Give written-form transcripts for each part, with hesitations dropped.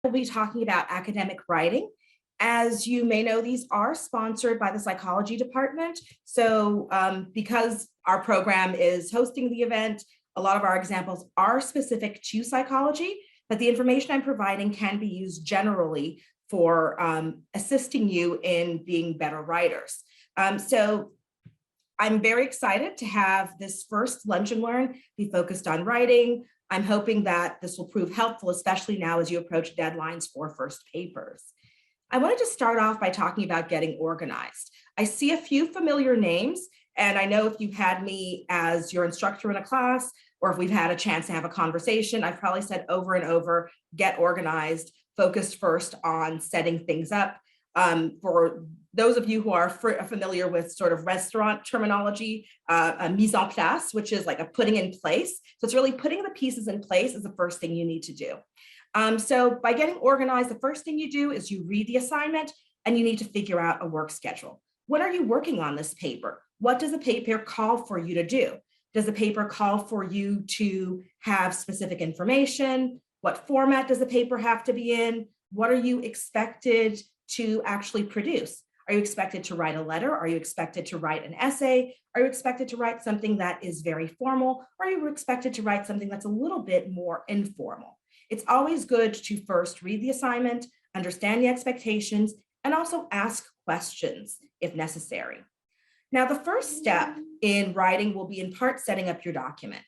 We'll be talking about academic writing. As you may know, these are sponsored by the psychology department. So because our program is hosting the event, a lot of our examples are specific to psychology, but the information I'm providing can be used generally for assisting you in being better writers. So I'm very excited to have this first Lunch and Learn be focused on writing. I'm hoping that this will prove helpful, especially now as you approach deadlines for first papers. I wanted to start off by talking about getting organized. I see a few familiar names, and I know if you've had me as your instructor in a class, or if we've had a chance to have a conversation, I've probably said over and over, get organized, focused first on setting things up. For those of you who are familiar with sort of restaurant terminology, a mise en place, which is like a putting in place. So it's really putting the pieces in place is the first thing you need to do. So by getting organized, the first thing you do is you read the assignment and you need to figure out a work schedule. What are you working on this paper? What does the paper call for you to do? Does the paper call for you to have specific information? What format does the paper have to be in? What are you expected to actually produce? Are you expected to write a letter? Are you expected to write an essay? Are you expected to write something that is very formal? Or are you expected to write something that's a little bit more informal? It's always good to first read the assignment, understand the expectations, and also ask questions if necessary. Now, the first step in writing will be in part setting up your document.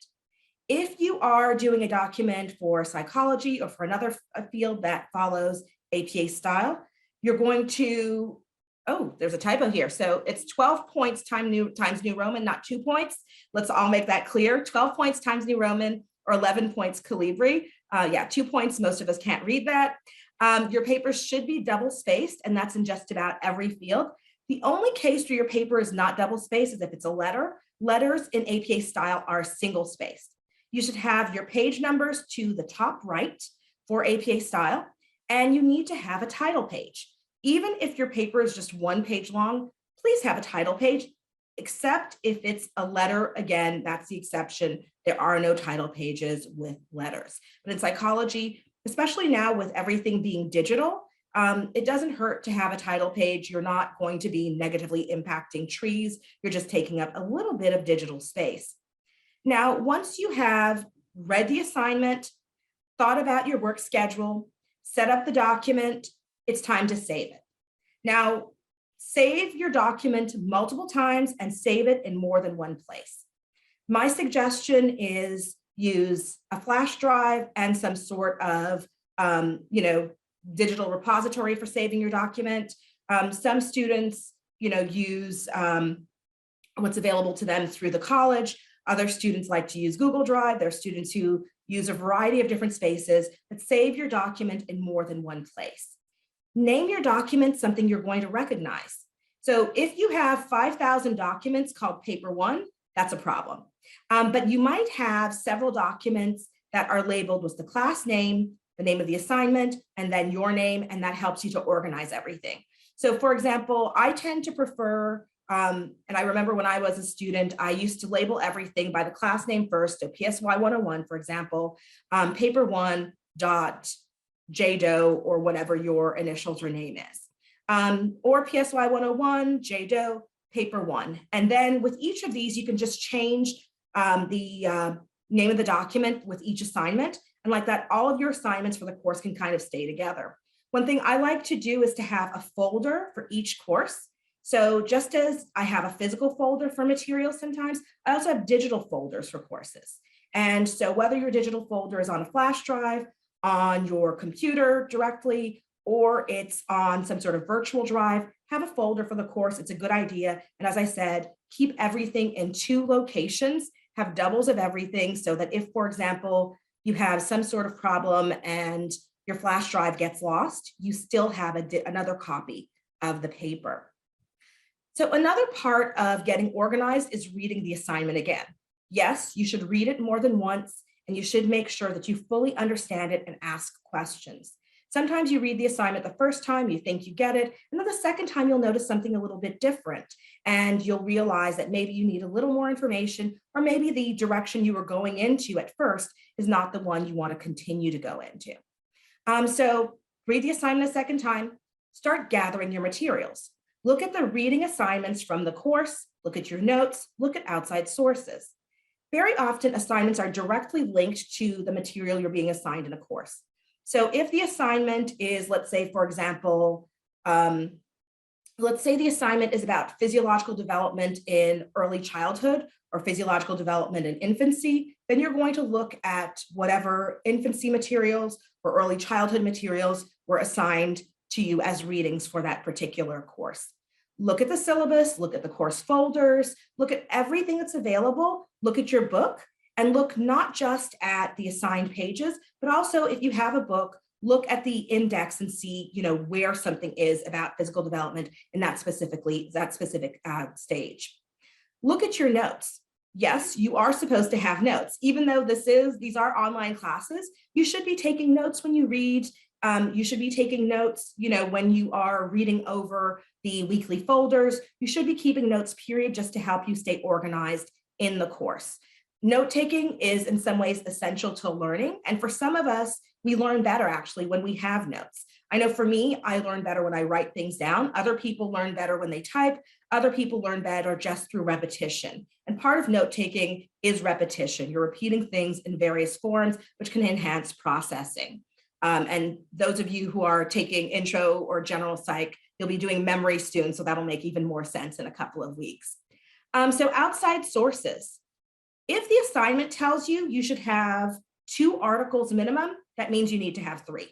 If you are doing a document for psychology or for another field that follows APA style, you're going to, oh, there's a typo here. So it's 12 points times New Roman, not 2 points. Let's all make that clear. 12 points times New Roman or 11 points Calibri. Yeah, 2 points, most of us can't read that. Your paper should be double spaced, and that's in just about every field. The only case where your paper is not double spaced is if it's a letter. Letters in APA style are single spaced. You should have your page numbers to the top right for APA style, and you need to have a title page. Even if your paper is just 1 page long, please have a title page, except if it's a letter. Again, that's the exception. There are no title pages with letters. But in psychology, especially now with everything being digital, it doesn't hurt to have a title page. You're not going to be negatively impacting trees. You're just taking up a little bit of digital space. Now, once you have read the assignment, thought about your work schedule, set up the document, it's time to save it. Now, save your document multiple times and save it in more than one place. My suggestion is use a flash drive and some sort of digital repository for saving your document. Some students use what's available to them through the college. Other students like to use Google Drive. There are students who use a variety of different spaces, but save your document in more than one place. Name your document something you're going to recognize. So if you have 5,000 documents called paper 1, that's a problem. But you might have several documents that are labeled with the class name, the name of the assignment, and then your name, and that helps you to organize everything. So for example, I tend to prefer, and I remember when I was a student, I used to label everything by the class name first. So PSY 101, for example, paper 1 dot JDO or whatever your initials or name is. Or PSY 101, JDO, paper 1. And then with each of these, you can just change the name of the document with each assignment. And like that, all of your assignments for the course can kind of stay together. One thing I like to do is to have a folder for each course. So just as I have a physical folder for materials sometimes, I also have digital folders for courses. And so whether your digital folder is on a flash drive, on your computer directly, or it's on some sort of virtual drive, have a folder for the course. It's a good idea. And as I said, keep everything in 2 locations, have doubles of everything so that if, for example, you have some sort of problem and your flash drive gets lost, you still have another copy of the paper. So another part of getting organized is reading the assignment again. Yes, you should read it more than once, and you should make sure that you fully understand it and ask questions. Sometimes you read the assignment the first time, you think you get it, and then the second time you'll notice something a little bit different, and you'll realize that maybe you need a little more information, or maybe the direction you were going into at first is not the one you want to continue to go into. So read the assignment a second time, start gathering your materials. Look at the reading assignments from the course, look at your notes, look at outside sources. Very often, assignments are directly linked to the material you're being assigned in a course. So if the assignment is, let's say, for example, let's say the assignment is about physiological development in early childhood or physiological development in infancy, then you're going to look at whatever infancy materials or early childhood materials were assigned to you as readings for that particular course. Look at the syllabus, look at the course folders, look at everything that's available, look at your book, and look not just at the assigned pages, but also if you have a book, look at the index and see, where something is about physical development in that specific stage. Look at your notes. Yes, you are supposed to have notes. Even though these are online classes, you should be taking notes when you read. You should be taking notes, when you are reading over the weekly folders. You should be keeping notes, period, just to help you stay organized in the course. Note-taking is in some ways essential to learning. And for some of us, we learn better actually when we have notes. I know for me, I learn better when I write things down. Other people learn better when they type. Other people learn better just through repetition. And part of note-taking is repetition. You're repeating things in various forms, which can enhance processing. And those of you who are taking intro or general psych, you'll be doing memory soon, so that'll make even more sense in a couple of weeks. So outside sources. If the assignment tells you you should have 2 articles minimum, that means you need to have 3.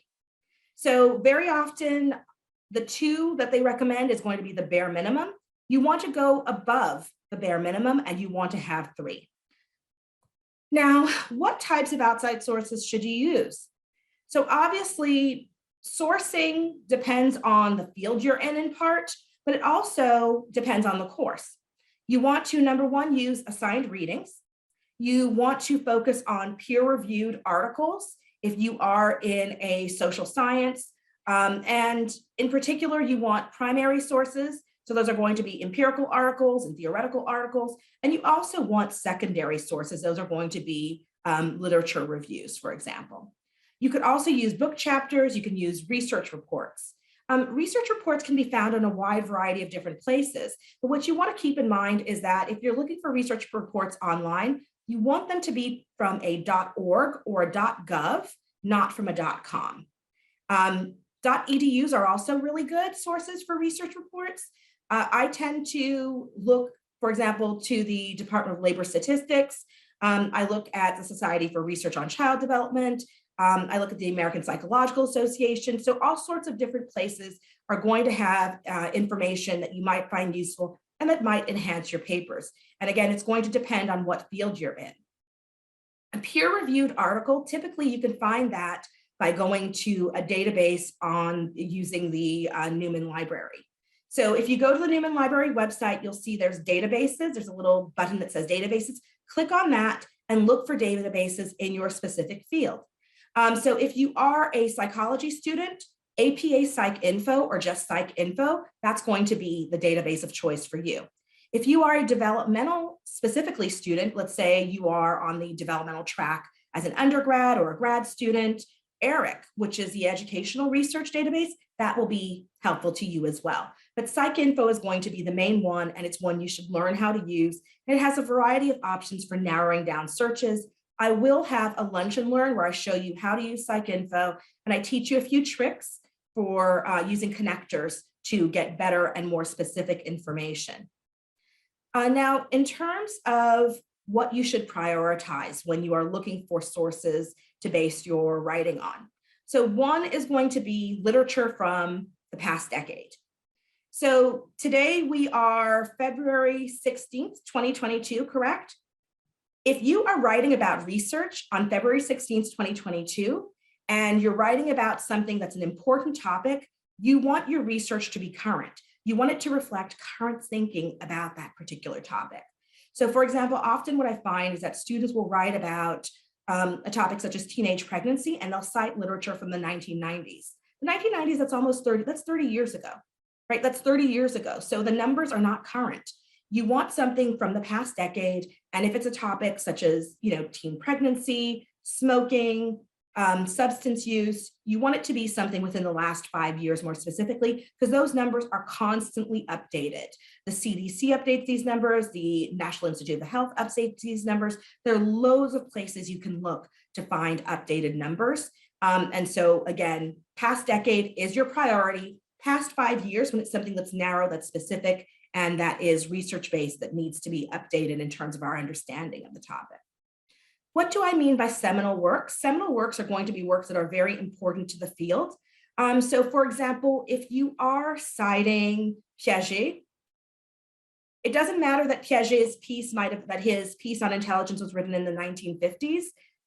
So very often, the 2 that they recommend is going to be the bare minimum. You want to go above the bare minimum and you want to have 3. Now, what types of outside sources should you use? So obviously, sourcing depends on the field you're in part, but it also depends on the course. You want to, number 1, use assigned readings. You want to focus on peer-reviewed articles if you are in a social science. And in particular, you want primary sources. So those are going to be empirical articles and theoretical articles. And you also want secondary sources. Those are going to be literature reviews, for example. You could also use book chapters. You can use research reports. Research reports can be found in a wide variety of different places. But what you want to keep in mind is that if you're looking for research reports online, you want them to be from a .org or a .gov, not from a .com. .edus are also really good sources for research reports. I tend to look, for example, to the Department of Labor Statistics. I look at the Society for Research on Child Development. I look at the American Psychological Association. So all sorts of different places are going to have information that you might find useful and that might enhance your papers. And again, it's going to depend on what field you're in. A peer-reviewed article, typically you can find that by going to a database using the Newman Library. So if you go to the Newman Library website, you'll see there's databases. There's a little button that says databases. Click on that and look for databases in your specific field. So if you are a psychology student, APA Psych Info or just Psych Info, that's going to be the database of choice for you. If you are a developmental specifically student, let's say you are on the developmental track as an undergrad or a grad student, ERIC, which is the educational research database, that will be helpful to you as well. But Psych Info is going to be the main one, and it's one you should learn how to use. And it has a variety of options for narrowing down searches. I will have a lunch and learn where I show you how to use Psych Info, and I teach you a few tricks for using connectors to get better and more specific information. Now, in terms of what you should prioritize when you are looking for sources to base your writing on. So one is going to be literature from the past decade. So today we are February 16th, 2022, correct? If you are writing about research on February 16th, 2022, and you're writing about something that's an important topic, you want your research to be current. You want it to reflect current thinking about that particular topic. So for example, often what I find is that students will write about a topic such as teenage pregnancy, and they'll cite literature from the 1990s. The 1990s, that's 30 years ago, right? That's 30 years ago. So the numbers are not current. You want something from the past decade. And if it's a topic such as, teen pregnancy, smoking, substance use, you want it to be something within the last 5 years more specifically, because those numbers are constantly updated. The CDC updates these numbers, the National Institute of Health updates these numbers. There are loads of places you can look to find updated numbers. And so again, past decade is your priority, past 5 years when it's something that's narrow, that's specific, and that is research-based, that needs to be updated in terms of our understanding of the topic. What do I mean by seminal works? Seminal works are going to be works that are very important to the field. So for example, if you are citing Piaget, it doesn't matter that Piaget's piece that his piece on intelligence was written in the 1950s.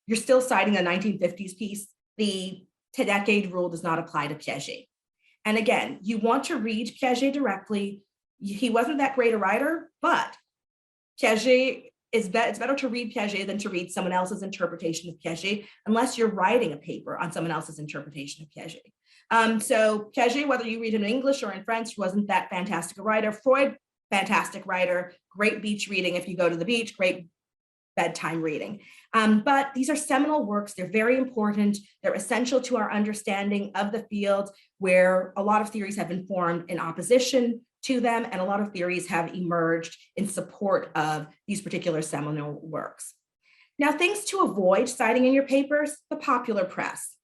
You're still citing a 1950s piece. The decade rule does not apply to Piaget. And again, you want to read Piaget directly. He wasn't that great a writer, but Piaget it's better to read Piaget than to read someone else's interpretation of Piaget, unless you're writing a paper on someone else's interpretation of Piaget. So Piaget, whether you read him in English or in French, wasn't that fantastic a writer. Freud, fantastic writer, great beach reading if you go to the beach, great bedtime reading. But these are seminal works. They're very important. They're essential to our understanding of the field, where a lot of theories have been formed in opposition to them, and a lot of theories have emerged in support of these particular seminal works. Now, things to avoid citing in your papers: the popular press.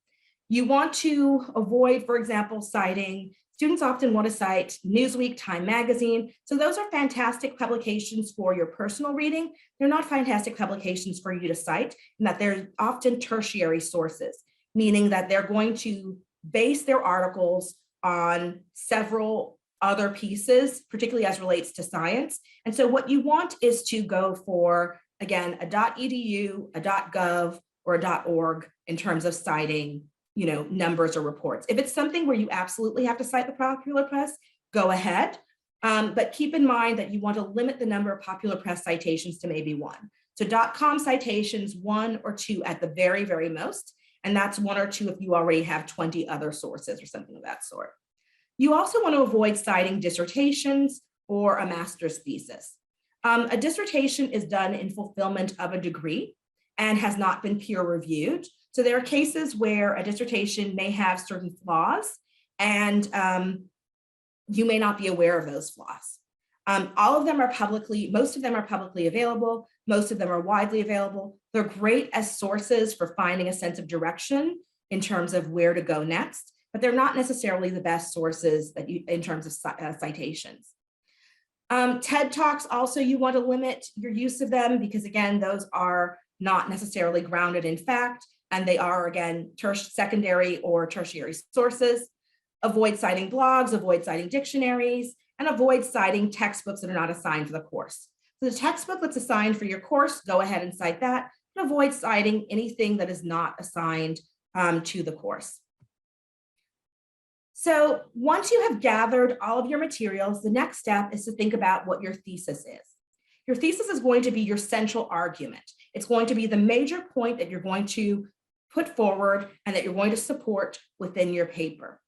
You want to avoid, for example, citing, students often want to cite Newsweek, Time Magazine. So those are fantastic publications for your personal reading. They're not fantastic publications for you to cite, in that they're often tertiary sources, meaning that they're going to base their articles on several other pieces, particularly as relates to science. And so what you want is to go for, again, a .edu, a .gov, or a .org in terms of citing, numbers or reports. If it's something where you absolutely have to cite the popular press, go ahead. But keep in mind that you want to limit the number of popular press citations to maybe one. So .com citations, 1 or 2 at the very, very most. And that's 1 or 2 if you already have 20 other sources or something of that sort. You also want to avoid citing dissertations or a master's thesis. A dissertation is done in fulfillment of a degree and has not been peer reviewed. So there are cases where a dissertation may have certain flaws, and you may not be aware of those flaws. Most of them are publicly available. Most of them are widely available. They're great as sources for finding a sense of direction in terms of where to go next, but they're not necessarily the best sources in terms of citations. TED Talks also, you want to limit your use of them, because again, those are not necessarily grounded in fact, and they are, again, secondary or tertiary sources. Avoid citing blogs, avoid citing dictionaries, and avoid citing textbooks that are not assigned for the course. So the textbook that's assigned for your course, go ahead and cite that, and avoid citing anything that is not assigned to the course. So once you have gathered all of your materials, the next step is to think about what your thesis is. Your thesis is going to be your central argument. It's going to be the major point that you're going to put forward and that you're going to support within your paper.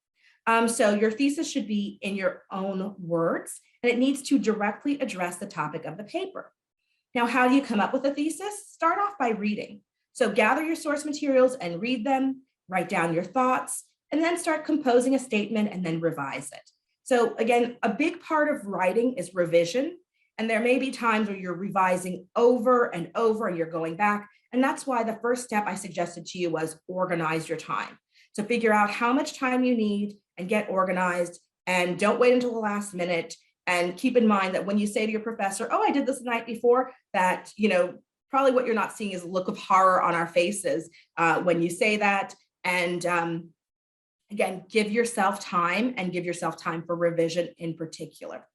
So your thesis should be in your own words, and it needs to directly address the topic of the paper. Now, how do you come up with a thesis? Start off by reading. So gather your source materials and read them, write down your thoughts, and then start composing a statement and then revise it. So again, a big part of writing is revision, and there may be times where you're revising over and over and you're going back. And that's why the first step I suggested to you was organize your time. So figure out how much time you need and get organized, and don't wait until the last minute. And keep in mind that when you say to your professor, oh, I did this the night before, that, probably what you're not seeing is a look of horror on our faces when you say that. And again, give yourself time, and give yourself time for revision in particular.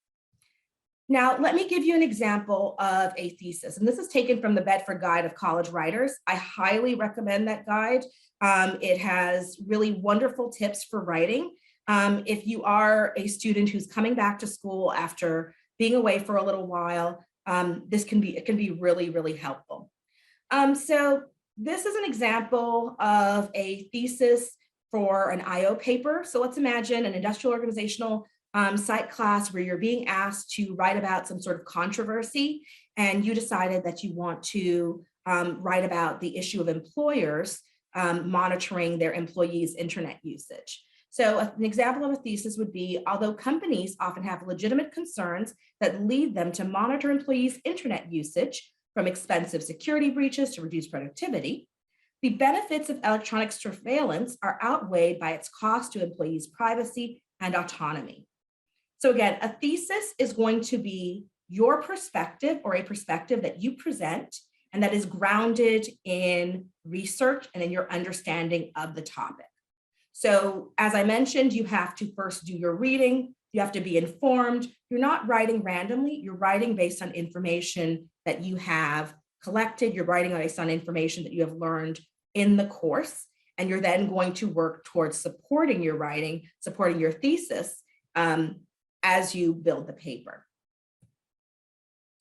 Now, let me give you an example of a thesis. And this is taken from the Bedford Guide of College Writers. I highly recommend that guide. It has really wonderful tips for writing. If you are a student who's coming back to school after being away for a little while, it can be really, really helpful. So this is an example of a thesis for an IO paper. So let's imagine an industrial organizational psych class where you're being asked to write about some sort of controversy, and you decided that you want to write about the issue of employers monitoring their employees' internet usage. So an example of a thesis would be, although companies often have legitimate concerns that lead them to monitor employees' internet usage, from expensive security breaches to reduce productivity, the benefits of electronic surveillance are outweighed by its cost to employees' privacy and autonomy. So again, a thesis is going to be your perspective or a perspective that you present and that is grounded in research and in your understanding of the topic. So as I mentioned, you have to first do your reading, you have to be informed. You're not writing randomly, you're writing based on information that you have collected, you're writing based on information that you have learned in the course, and you're then going to work towards supporting your writing, supporting your thesis as you build the paper.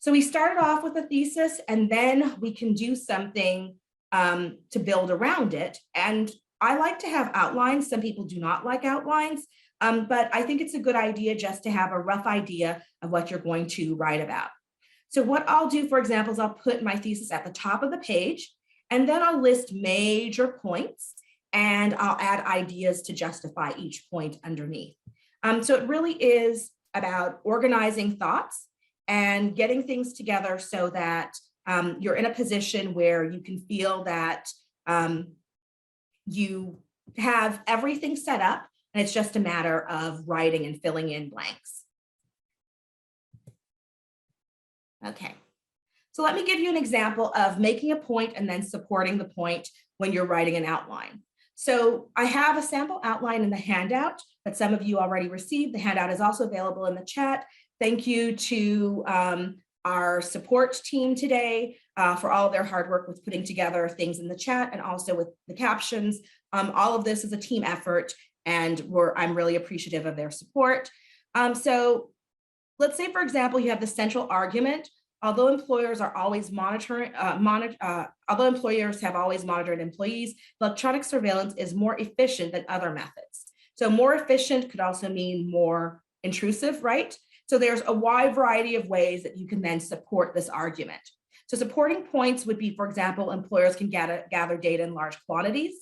So we started off with a thesis, and then we can do something to build around it. And I like to have outlines. Some people do not like outlines, but I think it's a good idea just to have a rough idea of what you're going to write about. So what I'll do, for example, is I'll put my thesis at the top of the page, and then I'll list major points, and I'll add ideas to justify each point underneath. So it really is about organizing thoughts and getting things together so that you're in a position where you can feel that you have everything set up, and it's just a matter of writing and filling in blanks. Okay, so let me give you an example of making a point and then supporting the point when you're writing an outline. So I have a sample outline in the handout that some of you already received. The handout is also available in the chat. Thank you to our support team today for all of their hard work with putting together things in the chat and also with the captions. All of this is a team effort, and I'm really appreciative of their support. So let's say, for example, you have the central argument. Although employers are always although employers have always monitored employees, electronic surveillance is more efficient than other methods. So more efficient could also mean more intrusive, right? So there's a wide variety of ways that you can then support this argument. So supporting points would be, for example, employers can gather data in large quantities.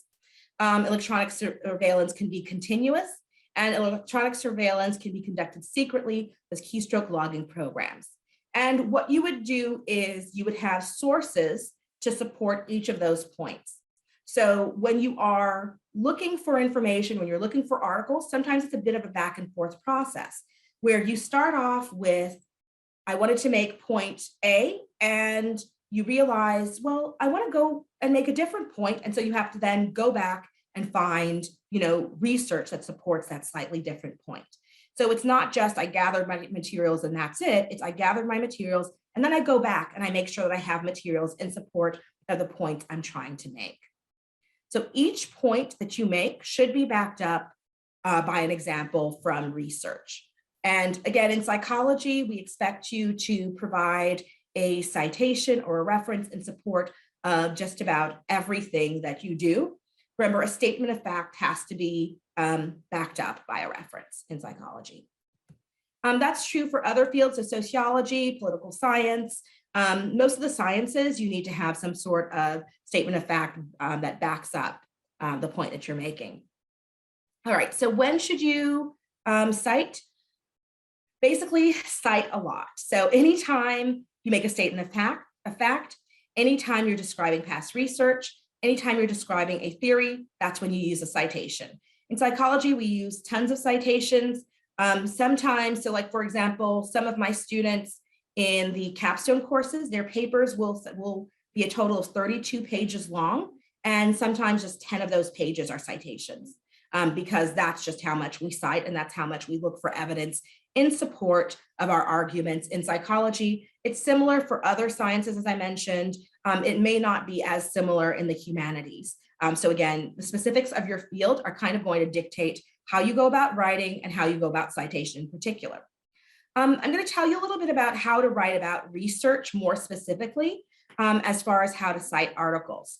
Electronic surveillance can be continuous, and electronic surveillance can be conducted secretly with keystroke logging programs. And what you would do is you would have sources to support each of those points. So when you are looking for information, when you're looking for articles, sometimes it's a bit of a back and forth process where you start off with, I wanted to make point A, and you realize, well, I want to go and make a different point. And so you have to then go back and find, research that supports that slightly different point. So it's not just I gathered my materials and that's it. It's I gathered my materials and then I go back and I make sure that I have materials in support of the point I'm trying to make. So each point that you make should be backed up by an example from research. And again, in psychology, we expect you to provide a citation or a reference in support of just about everything that you do. Remember, a statement of fact has to be backed up by a reference in psychology. That's true for other fields of sociology, political science. Most of the sciences, you need to have some sort of statement of fact that backs up the point that you're making. All right, so when should you cite? Basically, cite a lot. So anytime you make a statement of fact, anytime you're describing past research, anytime you're describing a theory, that's when you use a citation. In psychology, we use tons of citations. Sometimes, so like, for example, some of my students in the capstone courses, their papers will be a total of 32 pages long, and sometimes just 10 of those pages are citations, because that's just how much we cite, and that's how much we look for evidence in support of our arguments in psychology. It's similar for other sciences, as I mentioned. It may not be as similar in the humanities. So again, the specifics of your field are kind of going to dictate how you go about writing and how you go about citation in particular. I'm going to tell you a little bit about how to write about research more specifically, as far as how to cite articles.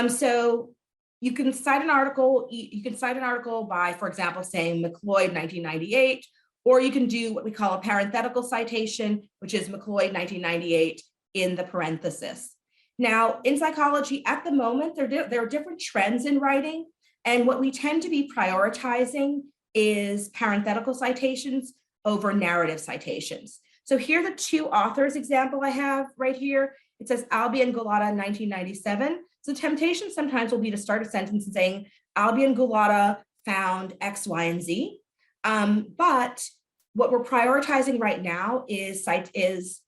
So you can cite an article. You can cite an article by, for example, saying McLeod 1998, or you can do what we call a parenthetical citation, which is McLeod 1998 in the parenthesis. Now, in psychology at the moment, there are different trends in writing, and what we tend to be prioritizing is parenthetical citations over narrative citations. So here are the two authors example I have right here. It says Albee and Gullotta, 1997. So the temptation sometimes will be to start a sentence and saying, Albee and Gullotta found X, Y, and Z. But what we're prioritizing right now is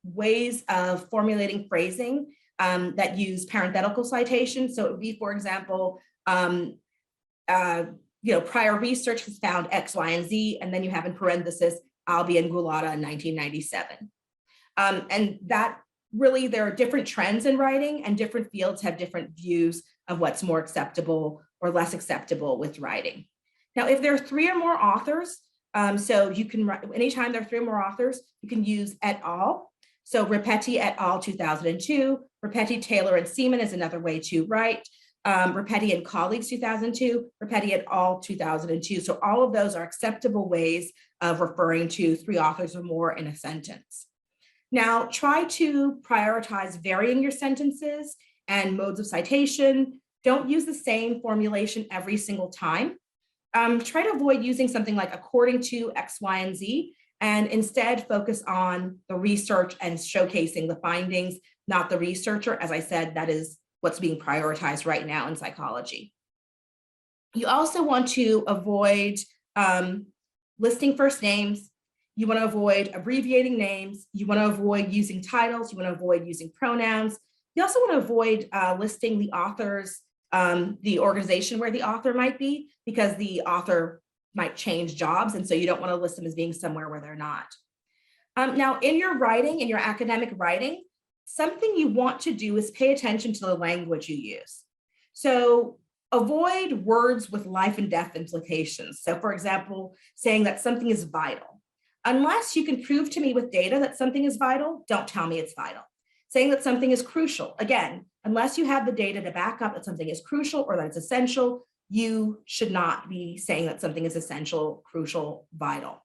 ways of formulating phrasing that use parenthetical citations. So it would be, for example, prior research has found X, Y, and Z, and then you have in parenthesis, Albee and Gullotta in 1997. And that really, there are different trends in writing, and different fields have different views of what's more acceptable or less acceptable with writing. Now, if there are three or more authors, so you can write, anytime there are three or more authors, you can use et al. So Repetti et al. 2002, Repetti, Taylor, and Seaman is another way to write. Repetti and colleagues 2002, Repetti et al. 2002. So all of those are acceptable ways of referring to three authors or more in a sentence. Now, try to prioritize varying your sentences and modes of citation. Don't use the same formulation every single time. Try to avoid using something like according to X, Y, and Z, and instead focus on the research and showcasing the findings, not the researcher. As I said, that is what's being prioritized right now in psychology. You also want to avoid listing first names. You want to avoid abbreviating names. You want to avoid using titles. You want to avoid using pronouns. You also want to avoid listing the author's, the organization where the author might be, because the author might change jobs. And so you don't want to list them as being somewhere where they're not. Now, in your writing, in your academic writing, something you want to do is pay attention to the language you use. So avoid words with life and death implications. So for example, saying that something is vital. Unless you can prove to me with data that something is vital, don't tell me it's vital. Saying that something is crucial. Again, unless you have the data to back up that something is crucial or that it's essential, you should not be saying that something is essential, crucial, vital.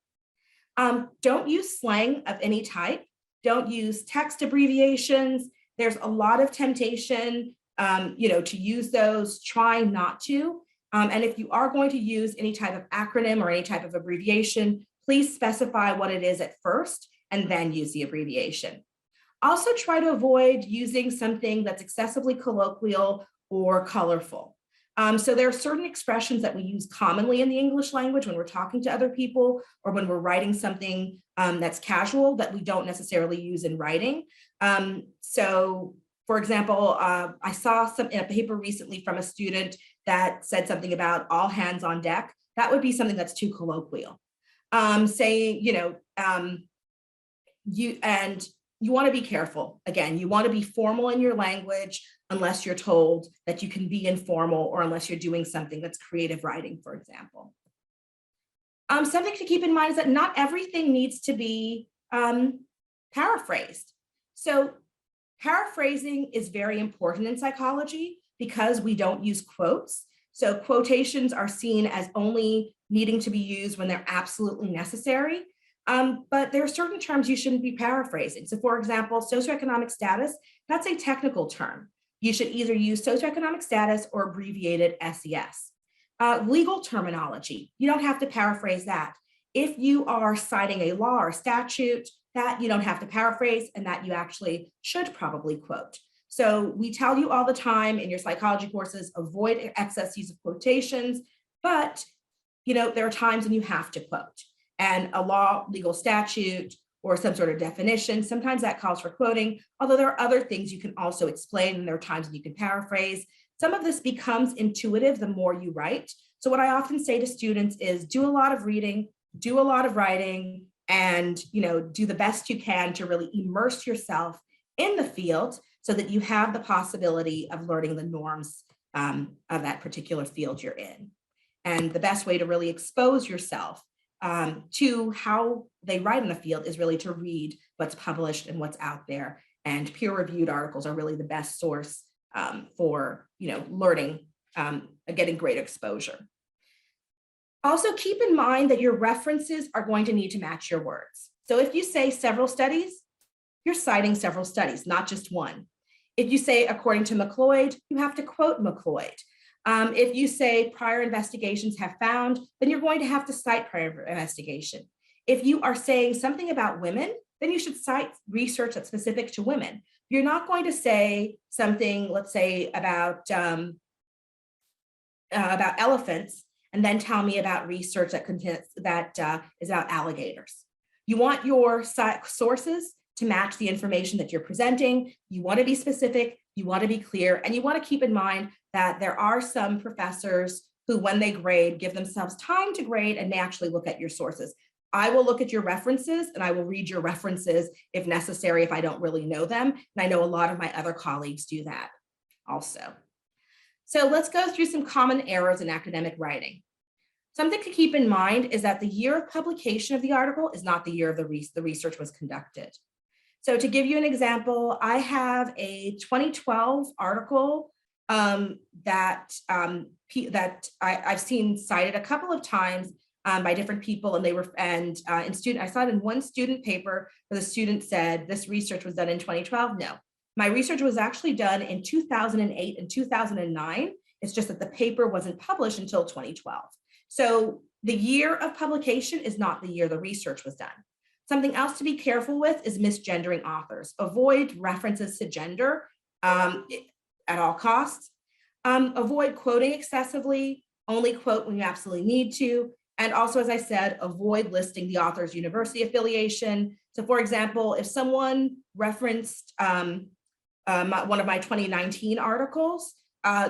Don't use slang of any type. Don't use text abbreviations. There's a lot of temptation, to use those. Try not to. And if you are going to use any type of acronym or any type of abbreviation, please specify what it is at first and then use the abbreviation. Also try to avoid using something that's excessively colloquial or colorful. So there are certain expressions that we use commonly in the English language when we're talking to other people or when we're writing something that's casual that we don't necessarily use in writing. So for example, I saw in a paper recently from a student that said something about all hands on deck. That would be something that's too colloquial. Saying, you want to be careful. Again, you want to be formal in your language unless you're told that you can be informal or unless you're doing something that's creative writing, for example. Something to keep in mind is that not everything needs to be paraphrased. So paraphrasing is very important in psychology because we don't use quotes. So quotations are seen as only needing to be used when they're absolutely necessary. But there are certain terms you shouldn't be paraphrasing. So for example, socioeconomic status, that's a technical term. You should either use socioeconomic status or abbreviated SES. Legal terminology, you don't have to paraphrase that. If you are citing a law or a statute, that you don't have to paraphrase and that you actually should probably quote. So we tell you all the time in your psychology courses, avoid excess use of quotations, but there are times when you have to quote. And a law, legal statute, or some sort of definition, sometimes that calls for quoting, although there are other things you can also explain, and there are times when you can paraphrase. Some of this becomes intuitive the more you write. So what I often say to students is do a lot of reading, do a lot of writing, and do the best you can to really immerse yourself in the field so that you have the possibility of learning the norms of that particular field you're in. And the best way to really expose yourself to how they write in the field is really to read what's published and what's out there. And peer-reviewed articles are really the best source for learning, getting great exposure. Also keep in mind that your references are going to need to match your words. So if you say several studies, you're citing several studies, not just one. If you say according to McLeod, you have to quote McLeod. If you say prior investigations have found, then you're going to have to cite prior investigation. If you are saying something about women, then you should cite research that's specific to women. You're not going to say something, let's say, about elephants, and then tell me about research that is about alligators. You want your sources to match the information that you're presenting. You want to be specific, you want to be clear, and you want to keep in mind that there are some professors who, when they grade, give themselves time to grade and may actually look at your sources. I will look at your references and I will read your references if necessary, if I don't really know them. And I know a lot of my other colleagues do that also. So let's go through some common errors in academic writing. Something to keep in mind is that the year of publication of the article is not the year of the research was conducted. So to give you an example, I have a 2012 article that I've seen cited a couple of times by different people, and I saw it in one student paper where the student said this research was done in 2012. No, my research was actually done in 2008 and 2009. It's just that the paper wasn't published until 2012. So the year of publication is not the year the research was done. Something else to be careful with is misgendering authors. Avoid references to gender at all costs. Avoid quoting excessively, only quote when you absolutely need to. And also, as I said, avoid listing the author's university affiliation. So for example, if someone referenced one of my 2019 articles,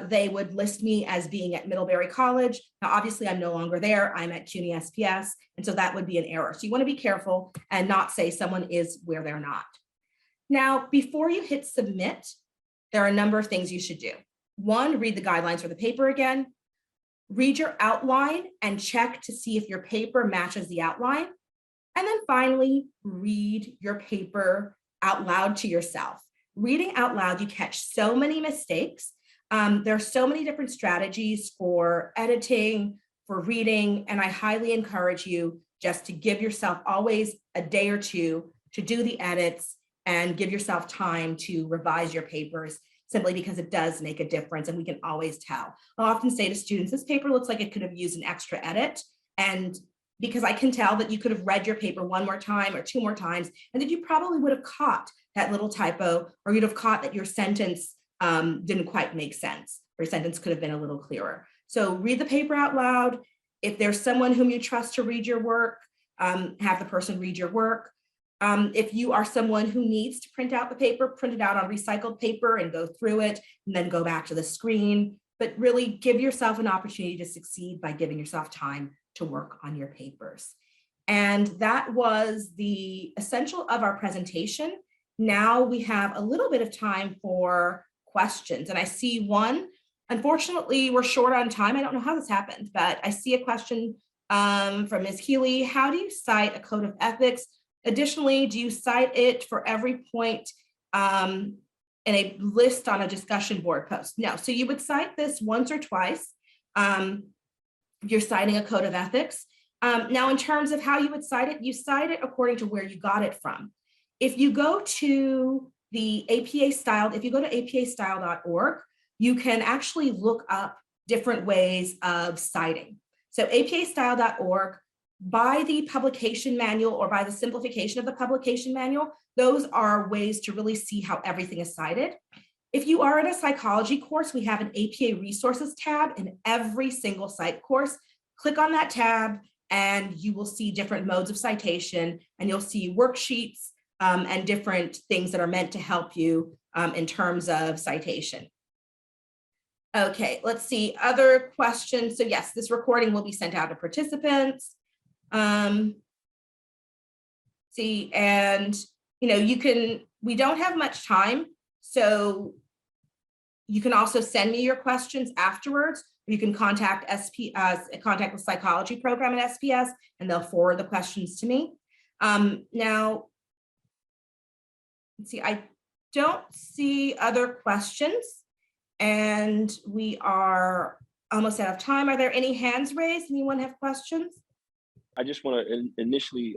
they would list me as being at Middlebury College. Now, obviously, I'm no longer there. I'm at CUNY SPS, and so that would be an error. So you want to be careful and not say someone is where they're not. Now, before you hit submit, there are a number of things you should do. One, read the guidelines for the paper again. Read your outline and check to see if your paper matches the outline. And then finally, read your paper out loud to yourself. Reading out loud, you catch so many mistakes. There are so many different strategies for editing, for reading, and I highly encourage you just to give yourself always a day or two to do the edits and give yourself time to revise your papers, simply because it does make a difference and we can always tell. I'll often say to students, this paper looks like it could have used an extra edit, and because I can tell that you could have read your paper one more time or two more times, and that you probably would have caught that little typo, or you'd have caught that your sentence didn't quite make sense, or your sentence could have been a little clearer. So read the paper out loud. If there's someone whom you trust to read your work, have the person read your work. If you are someone who needs to print out the paper, print it out on recycled paper and go through it, and then go back to the screen. But really give yourself an opportunity to succeed by giving yourself time to work on your papers. And that was the essential of our presentation. Now we have a little bit of time for questions. And I see one. Unfortunately, we're short on time. I don't know how this happened, but I see a question from Ms. Healy. How do you cite a code of ethics? Additionally, do you cite it for every point in a list on a discussion board post? No, so you would cite this once or twice if you're citing a code of ethics. Now, in terms of how you would cite it, you cite it according to where you got it from. If you go to the APA style, if you go to apastyle.org, you can actually look up different ways of citing. So apastyle.org, by the publication manual or by the simplification of the publication manual, those are ways to really see how everything is cited. If you are in a psychology course, we have an APA resources tab in every single cite course. Click on that tab and you will see different modes of citation, and you'll see worksheets and different things that are meant to help you in terms of citation. Okay, let's see, other questions. So yes, this recording will be sent out to participants. See, and we don't have much time, so you can also send me your questions afterwards. You can contact contact the psychology program at SPS, and they'll forward the questions to me. Now, let's see, I don't see other questions, and we are almost out of time. Are there any hands raised? Anyone have questions? I just want to initially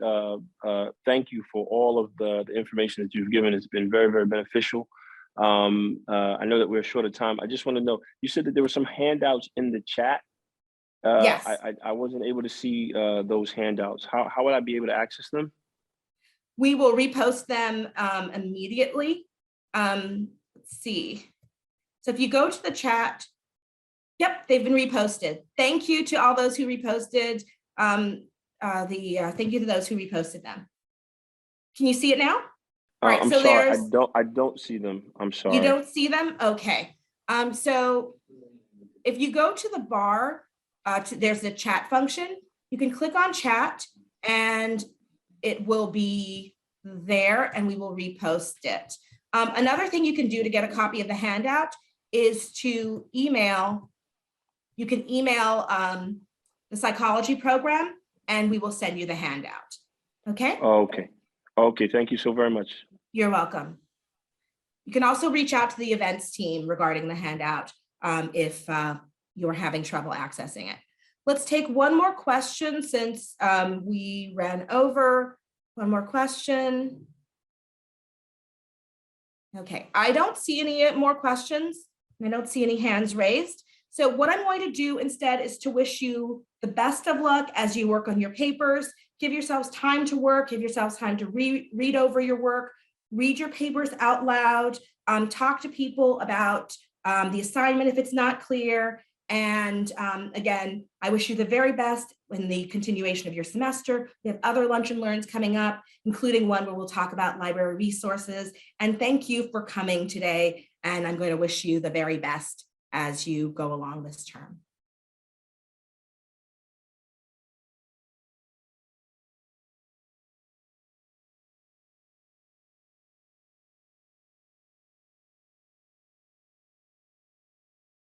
thank you for all of the information that you've given. It's been very, very beneficial. I know that we're short of time. I just want to know, you said that there were some handouts in the chat. Yes, I wasn't able to see those handouts. How would I be able to access them? we will repost them immediately. Let's see. So if you go to the chat, yep, they've been reposted. Thank you to all those who reposted. Thank you to those who reposted them. Can you see it now? All right, I'm so sorry, there's, I don't see them. I'm sorry. you don't see them? Okay. So if you go to the bar, there's a chat function. You can click on chat and it will be there and we will repost it. Another thing you can do to get a copy of the handout is to email. You can email the psychology program and we will send you the handout. Okay? Okay. Okay, thank you so very much. You're welcome. You can also reach out to the events team regarding the handout if you're having trouble accessing it. Let's take one more question since we ran over. One more question. Okay, I don't see any more questions. I don't see any hands raised. So what I'm going to do instead is to wish you the best of luck as you work on your papers. Give yourselves time to work, give yourselves time to read over your work, read your papers out loud, talk to people about the assignment if it's not clear. And again, I wish you the very best in the continuation of your semester. We have other lunch and learns coming up, including one where we'll talk about library resources. And thank you for coming today. And I'm going to wish you the very best as you go along this term.